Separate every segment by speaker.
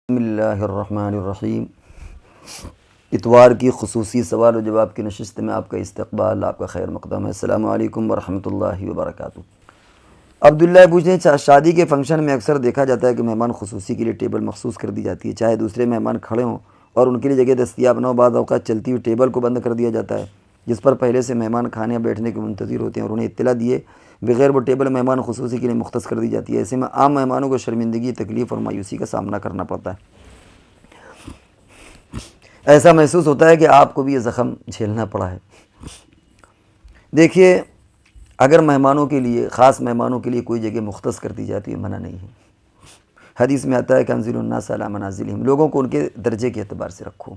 Speaker 1: بسم اللہ الرحمن الرحیم۔ اتوار کی خصوصی سوال و جواب کی نشست میں آپ کا استقبال، آپ کا خیر مقدم ہے۔ السلام علیکم ورحمۃ اللہ وبرکاتہ۔ عبداللہ پوچھتے ہیں شادی کے فنکشن میں اکثر دیکھا جاتا ہے کہ مہمان خصوصی کے لیے ٹیبل مخصوص کر دی جاتی ہے، چاہے دوسرے مہمان کھڑے ہوں اور ان کے لیے جگہ دستیاب نہ ہو۔ بعض اوقات چلتی ہوئی ٹیبل کو بند کر دیا جاتا ہے جس پر پہلے سے مہمان کھانے یا بیٹھنے کے منتظر ہوتے ہیں اور انہیں اطلاع دیے بغیر وہ ٹیبل مہمان خصوصی کے لیے مختص کر دی جاتی ہے۔ ایسے میں عام مہمانوں کو شرمندگی، تکلیف اور مایوسی کا سامنا کرنا پڑتا ہے۔ ایسا محسوس ہوتا ہے کہ آپ کو بھی یہ زخم جھیلنا پڑا ہے۔ دیکھیے، اگر مہمانوں کے لیے، خاص مہمانوں کے لیے کوئی جگہ مختص کر دی جاتی ہے، منع نہیں ہے۔ حدیث میں آتا ہے کہ انزلوا الناس علی منازلہم، لوگوں کو ان کے درجے کے اعتبار سے رکھو۔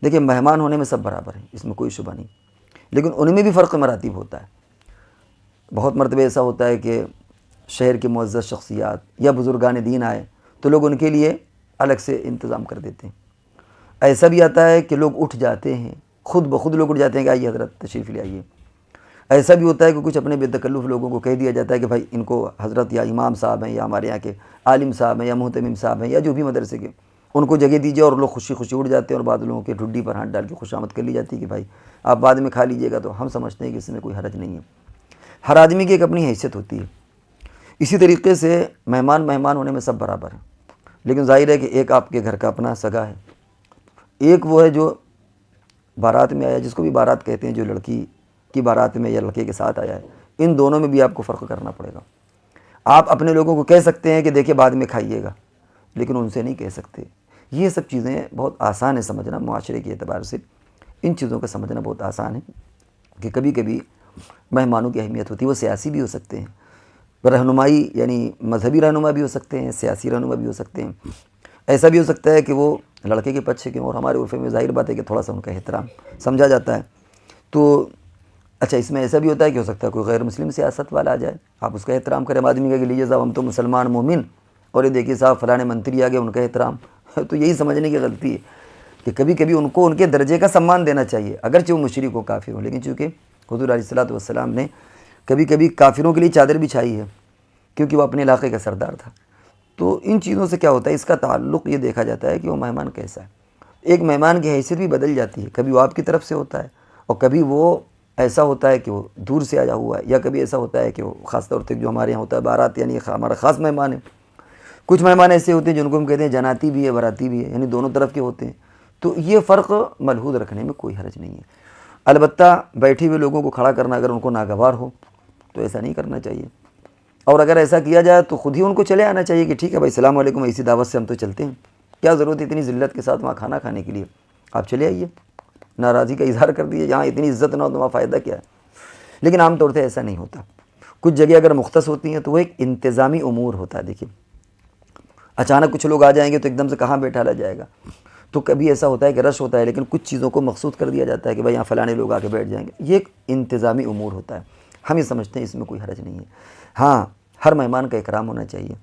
Speaker 1: دیکھیں، مہمان ہونے میں سب برابر ہیں، اس میں کوئی شبہ نہیں، لیکن ان میں بھی فرق مراتب ہوتا ہے۔ بہت مرتبہ ایسا ہوتا ہے کہ شہر کے معزز شخصیات یا بزرگان دین آئے تو لوگ ان کے لیے الگ سے انتظام کر دیتے ہیں۔ ایسا بھی آتا ہے کہ لوگ اٹھ جاتے ہیں، خود بخود لوگ اٹھ جاتے ہیں کہ آئیے حضرت تشریف لے آئیے۔ ایسا بھی ہوتا ہے کہ کچھ اپنے بے تکلف لوگوں کو کہہ دیا جاتا ہے کہ بھائی ان کو حضرت یا امام صاحب ہیں یا ہمارے یہاں کے عالم صاحب ہیں یا محتمم صاحب ہیں یا جو بھی مدرسے کے، ان کو جگہ دیجیے، اور لوگ خوشی خوشی اٹھ جاتے ہیں اور بعض لوگوں کے ٹھڈی پر ہاتھ ڈال کے خوشامد کر لی جاتی ہے کہ بھائی آپ بعد میں کھا لیجیے گا۔ تو ہم سمجھتے ہیں کہ اس میں کوئی حرج نہیں ہے۔ ہر آدمی کی ایک اپنی حیثیت ہوتی ہے۔ اسی طریقے سے مہمان ہونے میں سب برابر ہیں، لیکن ظاہر ہے کہ ایک آپ کے گھر کا اپنا سگا ہے، ایک وہ ہے جو بارات میں آیا، جس کو بھی بارات کہتے ہیں، جو لڑکی کی بارات میں یا لڑکے کے ساتھ آیا ہے۔ ان دونوں میں بھی آپ کو فرق کرنا پڑے گا۔ آپ اپنے لوگوں کو کہہ سکتے ہیں کہ دیکھیں بعد میں کھائیے گا، لیکن ان سے نہیں کہہ سکتے۔ یہ سب چیزیں بہت آسان ہے سمجھنا، معاشرے کے اعتبار سے ان چیزوں کا سمجھنا بہت آسان ہے کہ کبھی کبھی مہمانوں کی اہمیت ہوتی ہے۔ وہ سیاسی بھی ہو سکتے ہیں، رہنمائی یعنی مذہبی رہنما بھی ہو سکتے ہیں، سیاسی رہنما بھی ہو سکتے ہیں۔ ایسا بھی ہو سکتا ہے کہ وہ لڑکے کے پچھ کے، اور ہمارے عرف میں ظاہر بات ہے کہ تھوڑا سا ان کا احترام سمجھا جاتا ہے۔ تو اچھا، اس میں ایسا بھی ہوتا ہے کہ ہو سکتا ہے کوئی غیر مسلم سیاست والا آ جائے، آپ اس کا احترام کریں۔ آدمی کا کہ لیجیے صاحب ہم تو مسلمان مومن، اور یہ دیکھیے صاحب فلاں منتری آ گئے، ان کا احترام۔ تو یہی سمجھنے کی غلطی ہے کہ کبھی کبھی ان کو ان کے درجے کا سمان دینا چاہیے، اگرچہ وہ مشرک و کافر ہوں، لیکن چونکہ حضور علیہ الصلوۃ والسلام نے کبھی کبھی کافروں کے لیے چادر بچھائی ہے کیونکہ وہ اپنے علاقے کا سردار تھا۔ تو ان چیزوں سے کیا ہوتا ہے، اس کا تعلق یہ دیکھا جاتا ہے کہ وہ مہمان کیسا ہے۔ ایک مہمان کی حیثیت بھی بدل جاتی ہے، کبھی وہ آپ کی طرف سے ہوتا ہے اور کبھی وہ ایسا ہوتا ہے کہ وہ دور سے آیا ہوا ہے، یا کبھی ایسا ہوتا ہے کہ وہ خاص طور سے جو ہمارے یہاں ہوتا ہے بارات، یعنی ہمارا خاص مہمان ہے۔ کچھ مہمان ایسے ہوتے ہیں جن کو ہم کہتے ہیں جناتی بھی ہے براتی بھی ہے، یعنی دونوں طرف کے ہوتے ہیں۔ تو یہ فرق ملحوظ رکھنے میں کوئی حرج نہیں ہے۔ البتہ بیٹھے ہوئے لوگوں کو کھڑا کرنا اگر ان کو ناگوار ہو تو ایسا نہیں کرنا چاہیے، اور اگر ایسا کیا جائے تو خود ہی ان کو چلے آنا چاہیے کہ ٹھیک ہے بھائی السلام علیکم، ایسی دعوت سے ہم تو چلتے ہیں، کیا ضرورت ہے اتنی ذلت کے ساتھ وہاں کھانا کھانے کے لیے، آپ چلے آئیے، ناراضی کا اظہار کر دیجیے۔ جہاں اتنی عزت نہ ہو تو وہاں فائدہ کیا ہے؟ لیکن عام طور سے ایسا نہیں ہوتا۔ کچھ جگہ اگر مختص ہوتی ہیں تو وہ ایک انتظامی امور ہوتا ہے۔ دیکھیے، اچانک کچھ لوگ آ جائیں گے تو ایک دم سے کہاں بیٹھالا جائے گا، تو کبھی ایسا ہوتا ہے کہ رش ہوتا ہے، لیکن کچھ چیزوں کو مخصوص کر دیا جاتا ہے کہ بھائی یہاں فلانے لوگ آ کے بیٹھ جائیں گے۔ یہ ایک انتظامی امور ہوتا ہے، ہم یہ سمجھتے ہیں اس میں کوئی حرج نہیں ہے۔ ہاں، ہر مہمان کا اکرام ہونا چاہیے،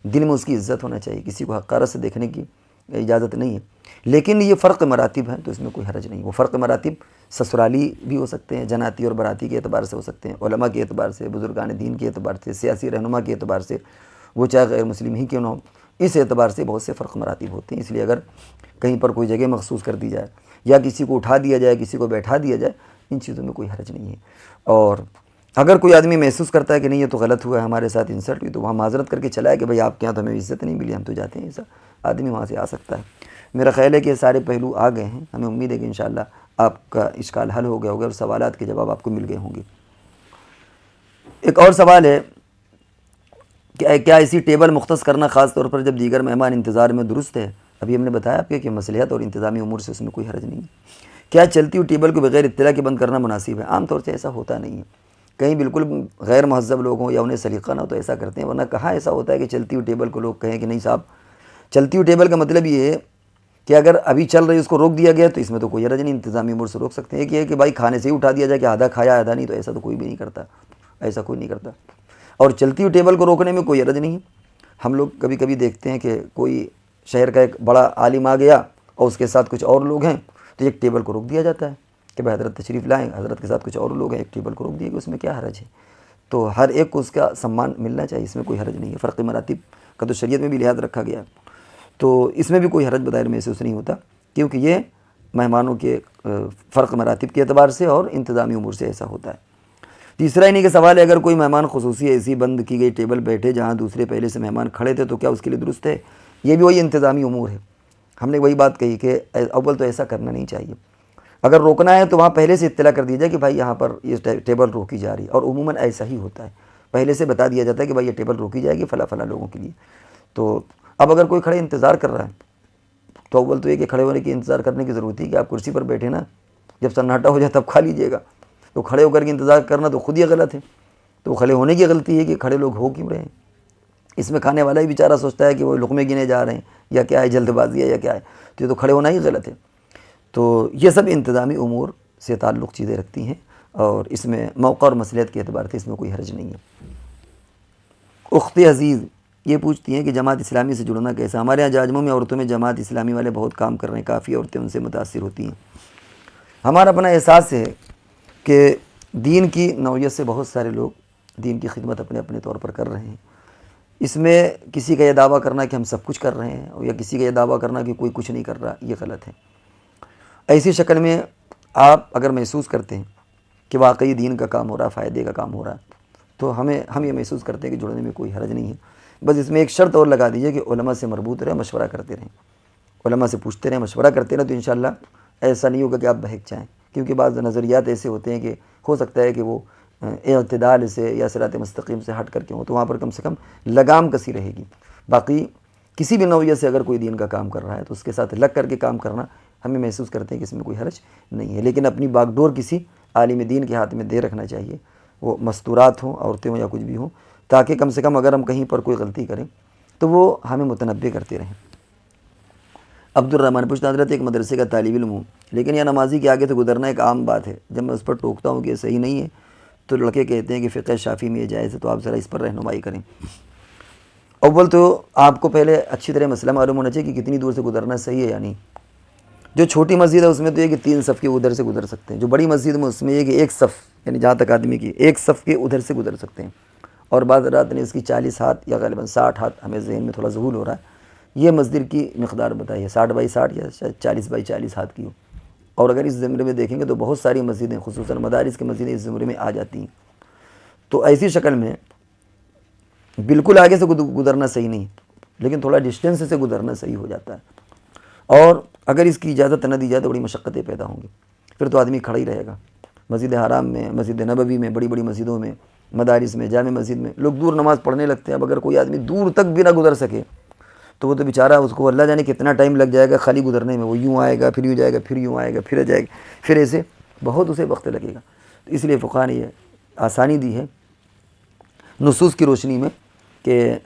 Speaker 1: دل میں اس کی عزت ہونا چاہیے، کسی کو حقارت سے دیکھنے کی اجازت نہیں ہے۔ لیکن یہ فرق مراتب ہیں تو اس میں کوئی حرج نہیں۔ وہ فرق مراتب سسرالی بھی ہو سکتے ہیں، جناتی اور براتی کے اعتبار سے ہو سکتے ہیں، علماء کے اعتبار سے، بزرگان دین کے اعتبار سے، سیاسی رہنما کے اعتبار سے، وہ چاہے غیر مسلم ہی کیوں نہ ہو، اس اعتبار سے بہت سے فرق مراتب ہوتے ہیں۔ اس لیے اگر کہیں پر کوئی جگہ مخصوص کر دی جائے یا کسی کو اٹھا دیا جائے، کسی کو بیٹھا دیا جائے، ان چیزوں میں کوئی حرج نہیں ہے۔ اور اگر کوئی آدمی محسوس کرتا ہے کہ نہیں یہ تو غلط ہوا ہے، ہمارے ساتھ انسلٹ ہوئی، تو وہاں معذرت کر کے چلا ہے کہ بھائی آپ کے یہاں تو ہمیں عزت نہیں ملی، ہم تو جاتے ہیں، ایسا آدمی وہاں سے آ سکتا ہے۔ میرا خیال ہے کہ یہ سارے پہلو آ گئے ہیں، ہمیں امید ہے کہ انشاءاللہ آپ کا اشکال حل ہو گیا ہوگا اور سوالات کے جواب آپ کو مل گئے ہوں گے۔ ایک اور سوال ہے کہ کیا ایسی ٹیبل مختص کرنا خاص طور پر جب دیگر مہمان انتظار میں درست ہے؟ ابھی ہم نے بتایا آپ کہ مصلحت اور انتظامی امور سے اس میں کوئی حرج نہیں ہے۔ کیا چلتی ہوئی ٹیبل کو بغیر اطلاع کے بند کرنا مناسب ہے؟ عام طور سے ایسا ہوتا نہیں ہے، کہیں بالکل غیر مہذب لوگ ہوں یا انہیں سلیقہ نہ ہو تو ایسا کرتے ہیں، ورنہ کہاں ایسا ہوتا ہے کہ چلتی ہوئی ٹیبل کو لوگ کہیں کہ نہیں صاحب، چلتی ہوئی ٹیبل کا مطلب یہ ہے کہ اگر ابھی چل رہی اس کو روک دیا گیا تو اس میں تو کوئی حرج نہیں، انتظامی امور سے روک سکتے ہیں۔ ایک یہ ہے کہ بھائی کھانے سے ہی اٹھا دیا جائے کہ آدھا کھایا آدھا نہیں، تو ایسا تو کوئی بھی نہیں کرتا، ایسا کوئی نہیں کرتا۔ اور چلتی ہوئی ٹیبل کو روکنے میں کوئی حرج نہیں ہے۔ ہم لوگ کبھی کبھی دیکھتے ہیں کہ کوئی شہر کا ایک بڑا عالم آ گیا اور اس کے ساتھ کچھ اور لوگ ہیں، تو ایک ٹیبل کو روک دیا جاتا ہے کہ بھائی حضرت تشریف لائیں، حضرت کے ساتھ کچھ اور لوگ ہیں، ایک ٹیبل کو روک دیا کہ اس میں کیا حرج ہے؟ تو ہر ایک کو اس کا سمان ملنا چاہیے، اس میں کوئی حرج نہیں ہے۔ فرق مراتب کا تو شریعت میں بھی لحاظ رکھا گیا ہے۔ تو اس میں بھی کوئی حرج بظاہر محسوس نہیں ہوتا، کیونکہ یہ مہمانوں کے فرق مراتب کے اعتبار سے اور انتظامی امور سے ایسا ہوتا ہے۔ تیسرا انہی کے سوال ہے، اگر کوئی مہمان خصوصی ایسی بند کی گئی ٹیبل بیٹھے جہاں دوسرے پہلے سے مہمان کھڑے تھے تو کیا اس کے لیے درست ہے؟ یہ بھی وہی انتظامی امور ہے۔ ہم نے وہی بات کہی کہ اول تو ایسا کرنا نہیں چاہیے، اگر روکنا ہے تو وہاں پہلے سے اطلاع کر دی جائے کہ بھائی یہاں پر یہ ٹیبل روکی جا رہی ہے، اور عموماً ایسا ہی ہوتا ہے، پہلے سے بتا دیا جاتا ہے کہ بھائی یہ ٹیبل روکی جائے گی فلاں فلاں لوگوں کے لیے۔ تو اب اگر کوئی کھڑے انتظار کر رہا ہے تو اول تو یہ کہ کھڑے ہونے کی انتظار کرنے کی ضرورت ہے کہ آپ کرسی پر بیٹھے نا، جب سناٹا ہو جائے تب کھا لیجیے گا، تو کھڑے ہو کر کے انتظار کرنا تو خود ہی غلط ہے۔ تو کھڑے ہونے کی غلطی ہے کہ کھڑے لوگ ہو کیوں رہے ہیں، اس میں کھانے والا ہی بیچارہ سوچتا ہے کہ وہ لقمے گنے جا رہے ہیں یا کیا ہے، جلد بازی ہے یا کیا ہے، تو یہ تو کھڑے ہونا ہی غلط ہے۔ تو یہ سب انتظامی امور سے تعلق چیزیں رکھتی ہیں، اور اس میں موقع اور مصلحت کے اعتبار سے اس میں کوئی حرج نہیں ہے۔ اخت عزیز یہ پوچھتی ہیں کہ جماعت اسلامی سے جڑنا کیسا؟ ہمارے یہاں جاجموں میں عورتوں میں جماعت اسلامی والے بہت کام کر رہے ہیں، کافی عورتیں ان سے متاثر ہوتی ہیں۔ ہمارا اپنا احساس ہے کہ دین کی نوعیت سے بہت سارے لوگ دین کی خدمت اپنے اپنے طور پر کر رہے ہیں، اس میں کسی کا یہ دعویٰ کرنا کہ ہم سب کچھ کر رہے ہیں، یا کسی کا یہ دعویٰ کرنا کہ کوئی کچھ نہیں کر رہا، یہ غلط ہے۔ ایسی شکل میں آپ اگر محسوس کرتے ہیں کہ واقعی دین کا کام ہو رہا، فائدے کا کام ہو رہا، تو ہم یہ محسوس کرتے ہیں کہ جڑنے میں کوئی حرج نہیں ہے۔ بس اس میں ایک شرط اور لگا دیجئے کہ علماء سے مربوط رہیں، مشورہ کرتے رہیں، علماء سے پوچھتے رہیں، مشورہ کرتے رہیں، تو انشاءاللہ ایسا نہیں ہوگا کہ آپ بہک جائیں، کیونکہ بعض نظریات ایسے ہوتے ہیں کہ ہو سکتا ہے کہ وہ اعتدال سے یا صراط مستقیم سے ہٹ کر کے ہوں، تو وہاں پر کم سے کم لگام کسی رہے گی۔ باقی کسی بھی نوعیت سے اگر کوئی دین کا کام کر رہا ہے تو اس کے ساتھ لگ کر کے کام کرنا ہمیں محسوس کرتے ہیں کہ اس میں کوئی حرج نہیں ہے، لیکن اپنی باغ ڈور کسی عالم دین کے ہاتھ میں دے رکھنا چاہیے، وہ مستورات ہوں، عورتیں ہوں یا کچھ بھی ہوں، تاکہ کم سے کم اگر ہم کہیں پر کوئی غلطی کریں تو وہ ہمیں متنبع کرتے رہیں۔ عبد الرحمن پوچھتا حضرت ایک مدرسے کا طالب علم ہوں، لیکن یہ نمازی کے آگے سے گزرنا ایک عام بات ہے، جب میں اس پر ٹوکتا ہوں کہ یہ صحیح نہیں ہے تو لڑکے کہتے ہیں کہ فقہ شافعی میں یہ جائز ہے، تو آپ ذرا اس پر رہنمائی کریں۔ اول تو آپ کو پہلے اچھی طرح مسئلہ معلوم ہونا چاہیے کہ کتنی دور سے گزرنا صحیح ہے یا نہیں۔ جو چھوٹی مسجد ہے اس میں تو یہ کہ 3 صف کے ادھر سے گزر سکتے ہیں، جو بڑی مسجد میں اس میں یہ کہ 1 صف، یعنی جہاں تک آدمی کی 1 صف کے ادھر سے گزر سکتے ہیں، اور بعض رات نے اس کی 40 ہاتھ یا غالباً 60 ہاتھ، ہمیں ذہن میں تھوڑا ذہول ہو رہا ہے، یہ مسجد کی مقدار بتائی ہے، 60 بائی 60 یا 40 بائی 40 ہاتھ کی ہو۔ اور اگر اس زمرے میں دیکھیں گے تو بہت ساری مسجدیں، خصوصاً مدارس کی مسجدیں اس زمرے میں آ جاتی ہیں، تو ایسی شکل میں بالکل آگے سے گزرنا صحیح نہیں، لیکن تھوڑا ڈسٹینس سے گزرنا صحیح ہو جاتا ہے، اور اگر اس کی اجازت نہ دی جائے تو بڑی مشقتیں پیدا ہوں گی، پھر تو آدمی کھڑا ہی رہے گا۔ مسجد حرام میں، مسجد نبوی میں، بڑی بڑی مسجدوں میں، مدارس میں، جامع مسجد میں لوگ دور نماز پڑھنے لگتے ہیں۔ اب اگر کوئی آدمی دور تک بھی نہ گزر سکے تو وہ تو بیچارہ، اس کو اللہ جانے کتنا ٹائم لگ جائے گا خالی گزرنے میں، وہ یوں آئے گا پھر یوں جائے گا پھر یوں آئے گا پھر جائے گا، پھر ایسے بہت اسے وقت لگے گا۔ تو اس لیے فقہاء نے یہ آسانی دی ہے نصوص کی روشنی میں کہ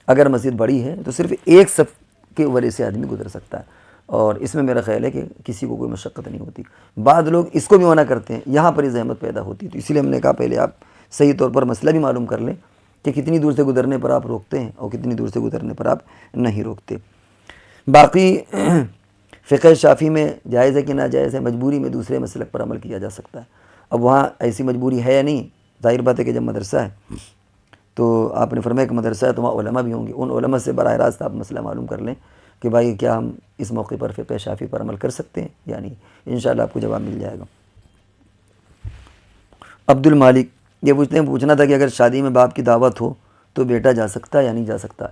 Speaker 1: اگر مسجد بڑی ہے تو صرف 1 صف کے وجہ سے آدمی گزر سکتا ہے، اور اس میں میرا خیال ہے کہ کسی کو کوئی مشقت نہیں ہوتی۔ بعض لوگ اس کو بھی منع کرتے ہیں، یہاں پر ہی زحمت پیدا ہوتی ہے، تو اسی لیے ہم نے کہا پہلے آپ صحیح طور پر مسئلہ بھی معلوم کر لیں کہ کتنی دور سے گزرنے پر آپ روکتے ہیں اور کتنی دور سے گزرنے پر آپ نہیں روکتے۔ باقی فقہ شافعی میں جائز ہے کہ ناجائز ہے، مجبوری میں دوسرے مسلک پر عمل کیا جا سکتا ہے۔ اب وہاں ایسی مجبوری ہے یا نہیں، ظاہر بات ہے کہ جب مدرسہ ہے تو آپ نے فرمایا کہ مدرسہ ہے تو وہاں علماء بھی ہوں گے، ان علماء سے براہ راست آپ مسئلہ معلوم کر لیں کہ بھائی کیا ہم اس موقع پر فقہ شافعی پر عمل کر سکتے ہیں یا نہیں، انشاءاللہ آپ کو جواب مل جائے گا۔ عبد المالک یہ پوچھنا تھا کہ اگر شادی میں باپ کی دعوت ہو تو بیٹا جا سکتا ہے یا نہیں جا سکتا؟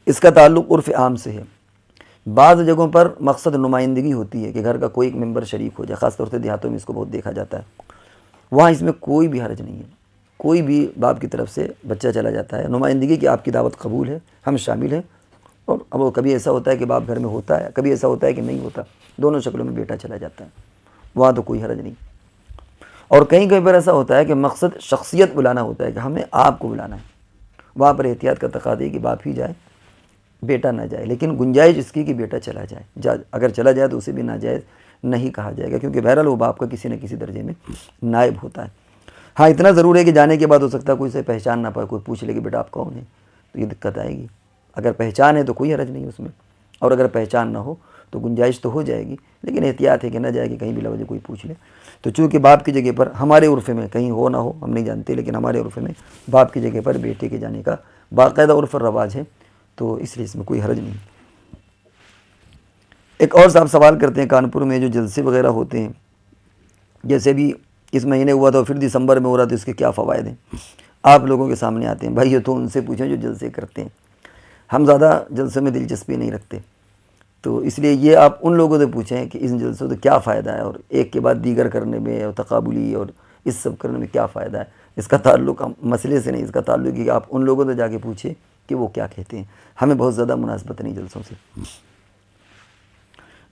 Speaker 1: اس کا تعلق عرف عام سے ہے۔ بعض جگہوں پر مقصد نمائندگی ہوتی ہے کہ گھر کا کوئی ایک ممبر شریک ہو جائے، خاص طور سے دیہاتوں میں اس کو بہت دیکھا جاتا ہے، وہاں اس میں کوئی بھی حرج نہیں ہے، کوئی بھی باپ کی طرف سے بچہ چلا جاتا ہے، نمائندگی کہ آپ کی دعوت قبول ہے، ہم شامل ہیں، اور اب وہ کبھی ایسا ہوتا ہے کہ باپ گھر میں ہوتا ہے، کبھی ایسا ہوتا ہے کہ نہیں ہوتا، دونوں شکلوں میں بیٹا چلا جاتا ہے، وہاں تو کوئی حرج نہیں۔ اور کہیں کہیں پر ایسا ہوتا ہے کہ مقصد شخصیت بلانا ہوتا ہے کہ ہمیں آپ کو بلانا ہے، وہاں پر احتیاط کا تقاضا ہے کہ باپ ہی جائے، بیٹا نہ جائے، لیکن گنجائش اس کی کہ بیٹا چلا جائے، اگر چلا جائے تو اسے بھی ناجائز نہیں کہا جائے گا، کیونکہ بہرحال وہ باپ کا کسی نہ کسی درجے میں نائب ہوتا ہے۔ ہاں اتنا ضرور ہے کہ جانے کے بعد ہو سکتا ہے کوئی اسے پہچان نہ پائے، کوئی پوچھ لے کہ بیٹا آپ کون ہیں، تو یہ دقت آئے گی۔ اگر پہچان ہے تو کوئی حرج نہیں اس میں، اور اگر پہچان نہ ہو تو گنجائش تو ہو جائے گی، لیکن احتیاط ہے کہ نہ جائے کہ کہیں بلا وجہ کوئی پوچھ لے۔ تو چونکہ باپ کی جگہ پر ہمارے عرف میں کہیں ہو نہ ہو ہم نہیں جانتے، لیکن ہمارے عرف میں باپ کی جگہ پر بیٹے کے جانے کا باقاعدہ عرف اور رواج ہے، تو اس لیے اس میں کوئی حرج نہیں۔ ایک اور صاحب سوال کرتے ہیں کانپور میں جو جلسے وغیرہ ہوتے ہیں، جیسے بھی اس مہینے ہوا تھا پھر دسمبر میں ہو رہا تو اس کے کیا فوائد ہیں؟ آپ لوگوں کے سامنے آتے ہیں۔ بھائی یہ تو ان سے پوچھیں جو جلسے کرتے ہیں، ہم زیادہ جلسے میں دلچسپی نہیں رکھتے، تو اس لیے یہ آپ ان لوگوں سے پوچھیں کہ ان جلسوں سے کیا فائدہ ہے، اور ایک کے بعد دیگر کرنے میں اور تقابلی اور اس سب کرنے میں کیا فائدہ ہے۔ اس کا تعلق مسئلے سے نہیں، اس کا تعلق ہے کہ آپ ان لوگوں سے جا کے پوچھیں کہ وہ کیا کہتے ہیں، ہمیں بہت زیادہ مناسبت نہیں جلسوں سے۔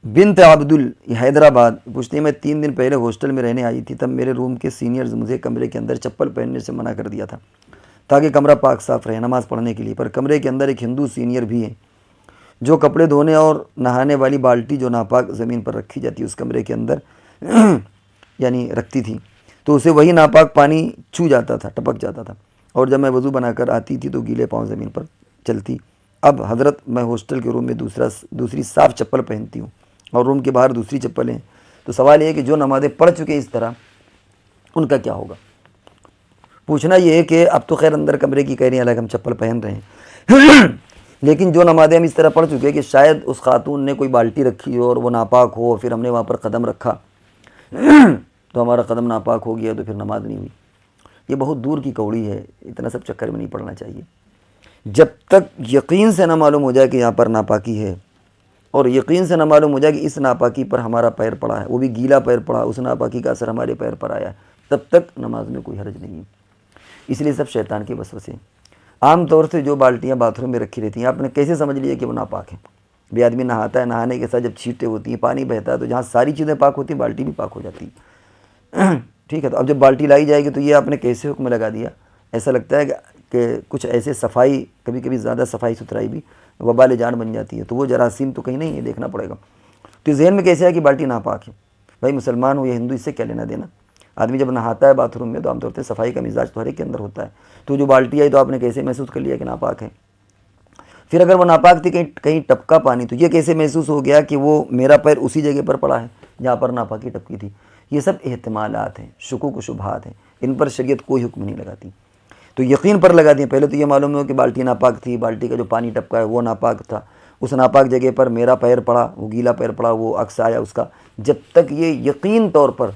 Speaker 1: بنت عبدل حیدرآباد پوچھتی ہیں، میں 3 دن پہلے ہاسٹل میں رہنے آئی تھی، تب میرے روم کے سینئرز مجھے کمرے کے اندر چپل پہننے سے منع کر دیا تھا تاکہ کمرہ پاک صاف رہے نماز پڑھنے کے لیے، پر کمرے کے اندر ایک ہندو سینئر بھی ہیں جو کپڑے دھونے اور نہانے والی بالٹی جو ناپاک زمین پر رکھی جاتی ہے اس کمرے کے اندر یعنی رکھتی تھی، تو اسے وہی ناپاک پانی چھو جاتا تھا، ٹپک جاتا تھا، اور جب میں وضو بنا کر آتی تھی تو گیلے پاؤں زمین پر چلتی۔ اب حضرت میں ہاسٹل کے روم میں دوسری صاف چپل پہنتی ہوں اور روم کے باہر دوسری چپلیں ہیں، تو سوال یہ ہے کہ جو نمازیں پڑھ چکے اس طرح ان کا کیا ہوگا؟ پوچھنا یہ ہے کہ اب تو خیر اندر کمرے کی کہہ رہی ہیں الگ ہم چپل پہن رہے ہیں لیکن جو نمازیں ہم اس طرح پڑھ چکے کہ شاید اس خاتون نے کوئی بالٹی رکھی ہو اور وہ ناپاک ہو، پھر ہم نے وہاں پر قدم رکھا تو ہمارا قدم ناپاک ہو گیا تو پھر نماز نہیں ہوئی، یہ بہت دور کی کوڑی ہے، اتنا سب چکر میں نہیں پڑھنا چاہیے۔ جب تک یقین سے نہ معلوم ہو جائے کہ یہاں پر ناپاکی ہے، اور یقین سے نہ معلوم ہو جائے کہ اس ناپاکی پر ہمارا پیر پڑا ہے، وہ بھی گیلا پیر پڑا، اس ناپاکی کا اثر ہمارے پیر پر آیا ہے، تب تک نماز میں کوئی حرج نہیں ہے۔ اس لیے سب شیطان کے وسوسے ہیں۔ عام طور سے جو بالٹیاں باتھ روم میں رکھی رہتی ہیں آپ نے کیسے سمجھ لیا کہ وہ ناپاک ہیں؟ بھی آدمی نہاتا ہے، نہانے کے ساتھ جب چھینٹیں ہوتی ہیں، پانی بہتا ہے، تو جہاں ساری چیزیں پاک ہوتی ہیں بالٹی بھی پاک ہو جاتی ہے، ٹھیک ہے؟ تو اب جب بالٹی لائی جائے گی تو یہ آپ نے کیسے حکم لگا دیا؟ ایسا لگتا ہے کہ کچھ ایسے صفائی، کبھی کبھی زیادہ صفائی ستھرائی بھی وبال جان بن جاتی ہے، تو وہ جراثیم تو کہیں نہیں ہے، دیکھنا پڑے گا۔ تو ذہن میں کیسے ہے کہ بالٹی ناپاک ہے؟ بھائی مسلمان ہو یا ہندو، اس سے کیا لینا دینا؟ آدمی جب نہاتا ہے باتھ روم میں تو عام طور سے صفائی کا مزاج تو ہر ایک کے اندر ہوتا ہے، تو جو بالٹی آئی تو آپ نے کیسے محسوس کر لیا کہ ناپاک ہے؟ پھر اگر وہ ناپاک تھی، کہیں ٹپکا پانی، تو یہ کیسے محسوس ہو گیا کہ وہ میرا پیر اسی جگہ پر پڑا ہے جہاں پر ناپاکی ٹپکی تھی؟ یہ سب احتمالات ہیں، شکوک و شبہات ہیں، ان پر شریعت کوئی حکم نہیں لگاتی، تو یقین پر لگا دیں۔ پہلے تو یہ معلوم ہو کہ بالٹی ناپاک تھی، بالٹی کا جو پانی ٹپکا ہے وہ ناپاک تھا، اس ناپاک جگہ پر میرا پیر پڑا، وہ گیلا پیر پڑا، وہ عکس آیا اس کا۔ جب تک یہ یقین طور پر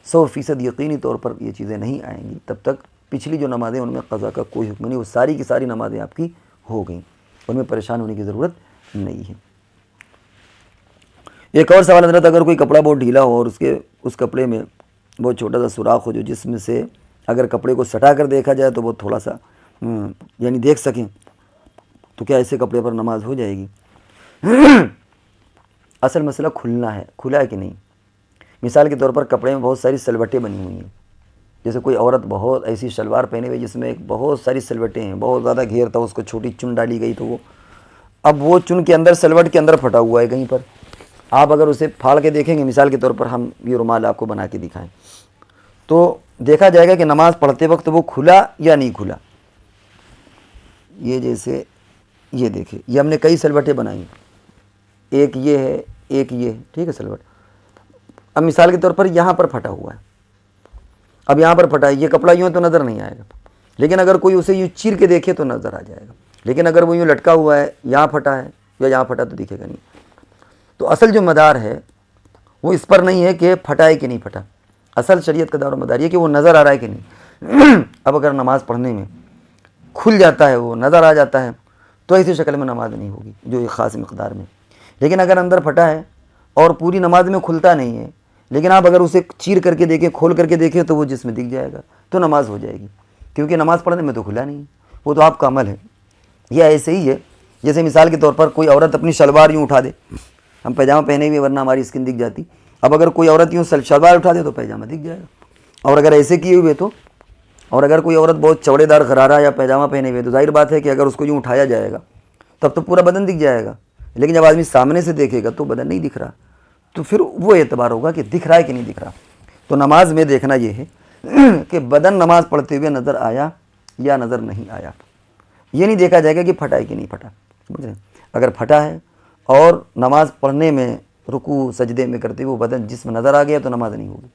Speaker 1: 100% یقینی طور پر یہ چیزیں نہیں آئیں گی تب تک پچھلی جو نمازیں ان میں قضا کا کوئی حکم نہیں، وہ ساری کی ساری نمازیں آپ کی ہو گئیں، ان میں پریشان ہونے کی ضرورت نہیں ہے۔ ایک اور سوال حضرت، اگر کوئی کپڑا بہت ڈھیلا ہو اور اس کپڑے میں بہت چھوٹا سا سوراخ ہو جو جس میں سے اگر کپڑے کو سٹا کر دیکھا جائے تو وہ تھوڑا سا یعنی دیکھ سکیں، تو کیا ایسے کپڑے پر نماز ہو جائے گی؟ اصل مسئلہ کھلنا ہے، کھلا ہے کہ نہیں۔ مثال کے طور پر کپڑے میں بہت ساری سلوٹیں بنی ہوئی ہیں، جیسے کوئی عورت بہت ایسی شلوار پہنے ہوئی جس میں بہت ساری سلوٹیں ہیں، بہت زیادہ گھیر تھا، اس کو چھوٹی چن ڈالی گئی، تو اب وہ چن کے اندر سلوٹ کے اندر پھٹا ہوا ہے کہیں پر، آپ اگر اسے پھاڑ کے دیکھیں گے، مثال کے طور پر ہم یہ رومال آپ کو بنا کے دکھائیں تو دیکھا جائے گا کہ نماز پڑھتے وقت وہ کھلا یا نہیں کھلا۔ یہ جیسے یہ دیکھیں، یہ ہم نے کئی سلوٹیں بنائی، ایک یہ ہے، ایک یہ، ٹھیک ہے سلوٹ۔ اب مثال کے طور پر یہاں پر پھٹا ہوا ہے، اب یہاں پر پھٹا ہے، یہ کپڑا یوں تو نظر نہیں آئے گا، لیکن اگر کوئی اسے یوں چیر کے دیکھے تو نظر آ جائے گا، لیکن اگر وہ یوں لٹکا ہوا ہے، یہاں پھٹا ہے یا یہاں پھٹا تو دکھے گا نہیں۔ تو اصل جو مدار ہے وہ اس پر نہیں ہے کہ پھٹا ہے کہ نہیں پھٹا، اصل شریعت کا دار و مدار یہ کہ وہ نظر آ رہا ہے کہ نہیں۔ اب اگر نماز پڑھنے میں کھل جاتا ہے، وہ نظر آ جاتا ہے، تو ایسی شکل میں نماز نہیں ہوگی جو ایک خاص مقدار میں، لیکن اگر اندر پھٹا ہے اور پوری نماز میں کھلتا نہیں ہے، لیکن آپ اگر اسے چیر کر کے دیکھیں، کھول کر کے دیکھیں تو وہ جس میں دکھ جائے گا تو نماز ہو جائے گی، کیونکہ نماز پڑھنے میں تو کھلا نہیں ہے، وہ تو آپ کا عمل ہے۔ یہ ایسے ہی ہے جیسے مثال کے طور پر کوئی عورت اپنی شلوار یوں اٹھا دے، ہم پیجامہ پہنے ہوئے ورنہ ہماری اسکن دکھ جاتی، اب اگر کوئی عورت یوں شلوار اٹھا دے تو پیجامہ دکھ جائے گا، اور اگر ایسے کیے ہوئے تو، اور اگر کوئی عورت بہت چوڑے دار غرارہ یا پیجامہ پہنے ہوئے تو ظاہر بات ہے کہ اگر اس کو یوں اٹھایا جائے گا تب تو پورا بدن دکھ جائے گا، لیکن جب آدمی سامنے سے دیکھے گا تو بدن نہیں دکھ رہا، تو پھر وہ اعتبار ہوگا کہ دکھ رہا ہے کہ نہیں دکھ رہا۔ تو نماز میں دیکھنا یہ ہے کہ بدن نماز پڑھتے ہوئے نظر آیا یا نظر نہیں آیا، یہ نہیں دیکھا جائے گا کہ پھٹا ہے کہ نہیں پھٹا، سمجھ رہے ہیں؟ اگر پھٹا ہے اور نماز پڑھنے میں رکوع سجدے میں کرتے ہوئے بدن جسم نظر آ گیا تو نماز نہیں ہوگی،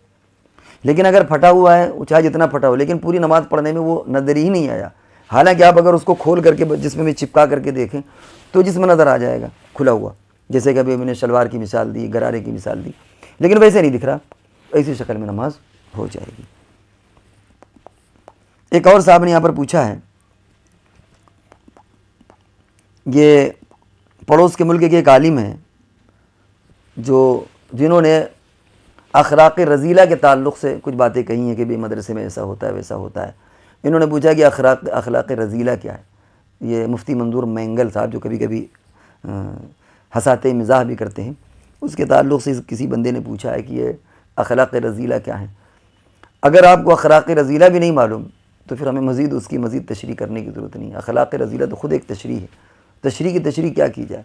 Speaker 1: لیکن اگر پھٹا ہوا ہے چاہے جتنا پھٹا ہو لیکن پوری نماز پڑھنے میں وہ نظر ہی نہیں آیا، حالانکہ آپ اگر اس کو کھول کر کے جسم میں چپکا کر کے دیکھیں تو جسم نظر آ جائے گا کھلا ہوا، جیسے کہ ابھی میں نے شلوار کی مثال دی، غرارے کی مثال دی، لیکن ویسے نہیں دکھ رہا، ایسی شکل میں نماز ہو جائے گی۔ ایک اور صاحب نے یہاں پر پوچھا ہے، یہ پڑوس کے ملک کے ایک عالم ہیں جنہوں نے اخلاق رذیلہ کے تعلق سے کچھ باتیں کہی ہیں کہ بھی مدرسے میں ایسا ہوتا ہے ویسا ہوتا ہے۔ انہوں نے پوچھا کہ اخلاق رذیلہ کیا ہے؟ یہ مفتی منظور مینگل صاحب جو کبھی کبھی ہنساتے مزاح بھی کرتے ہیں، اس کے تعلق سے کسی بندے نے پوچھا ہے کہ یہ اخلاق رذیلہ کیا ہے؟ اگر آپ کو اخلاق رذیلہ بھی نہیں معلوم تو پھر ہمیں اس کی مزید تشریح کرنے کی ضرورت نہیں ہے۔ اخلاق رذیلہ تو خود ایک تشریح ہے، تشریح کیا کی جائے،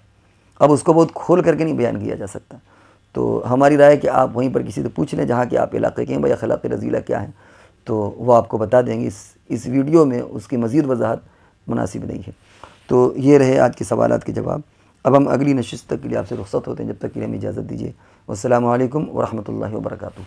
Speaker 1: اب اس کو بہت کھول کر کے نہیں بیان کیا جا سکتا۔ تو ہماری رائے ہے کہ آپ وہیں پر کسی سے پوچھ لیں جہاں کہ آپ علاقے کے ہیں، بھائی اخلاق رذیلہ کیا ہے، تو وہ آپ کو بتا دیں گے۔ اس ویڈیو میں اس کی مزید وضاحت مناسب نہیں ہے۔ تو یہ رہے آج کے سوالات کے جواب۔ اب ہم اگلی نشست تک کے لیے آپ سے رخصت ہوتے ہیں، جب تک کے لیے ہمیں اجازت دیجیے۔ والسلام علیکم ورحمۃ اللہ وبرکاتہ۔